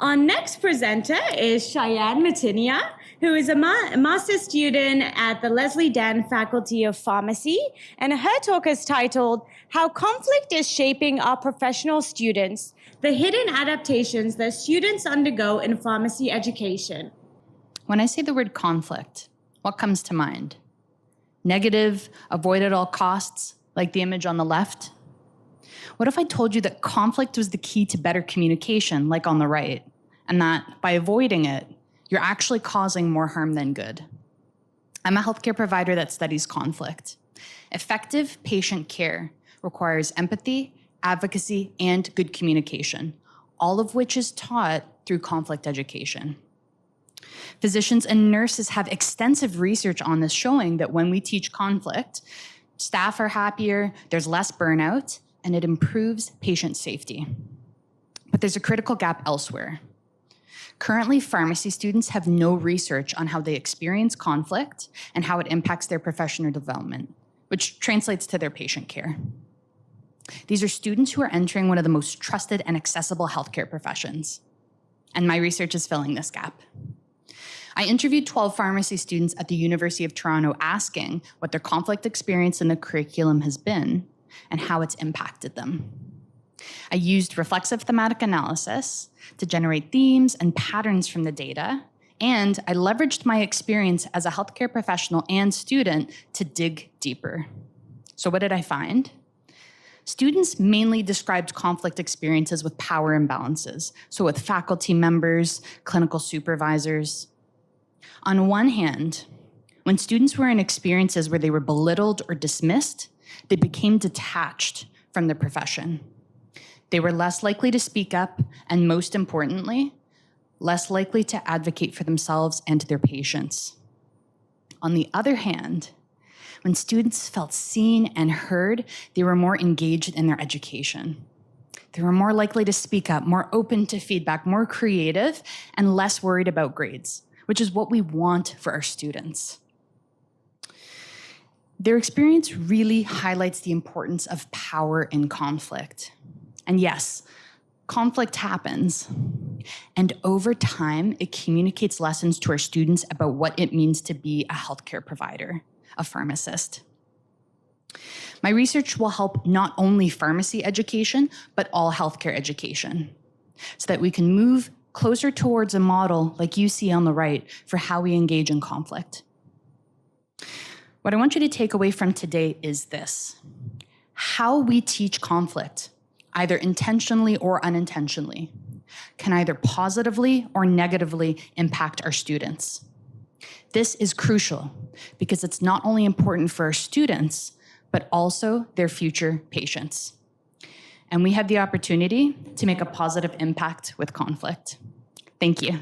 Our next presenter is Cheyenne Matinnia, who is a master's student at the Leslie Dan Faculty of Pharmacy, and her talk is titled, How Conflict is Shaping Our Professional Students, the Hidden Adaptations That Students Undergo in Pharmacy Education. When I say the word conflict, what comes to mind? Negative, avoid at all costs, like the image on the left? What if I told you that conflict was the key to better communication, like on the right, and that by avoiding it, you're actually causing more harm than good? I'm a healthcare provider that studies conflict. Effective patient care requires empathy, advocacy, and good communication, all of which is taught through conflict education. Physicians and nurses have extensive research on this showing that when we teach conflict, staff are happier, there's less burnout, and it improves patient safety. But there's a critical gap elsewhere. Currently, pharmacy students have no research on how they experience conflict and how it impacts their professional development, which translates to their patient care. These are students who are entering one of the most trusted and accessible healthcare professions. And my research is filling this gap. I interviewed 12 pharmacy students at the University of Toronto asking what their conflict experience in the curriculum has been and how it's impacted them. I used reflexive thematic analysis to generate themes and patterns from the data, and I leveraged my experience as a healthcare professional and student to dig deeper. So what did I find? Students mainly described conflict experiences with power imbalances, so with faculty members, clinical supervisors. On one hand, when students were in experiences where they were belittled or dismissed, they became detached from the profession. They were less likely to speak up, and most importantly, less likely to advocate for themselves and their patients. On the other hand, when students felt seen and heard, they were more engaged in their education. They were more likely to speak up, more open to feedback, more creative, and less worried about grades, which is what we want for our students. Their experience really highlights the importance of power in conflict. And yes, conflict happens. And over time, it communicates lessons to our students about what it means to be a healthcare provider, a pharmacist. My research will help not only pharmacy education, but all healthcare education, so that we can move closer towards a model like you see on the right for how we engage in conflict. What I want you to take away from today is this: how we teach conflict, either intentionally or unintentionally, can either positively or negatively impact our students. This is crucial because it's not only important for our students, but also their future patients. And we have the opportunity to make a positive impact with conflict. Thank you.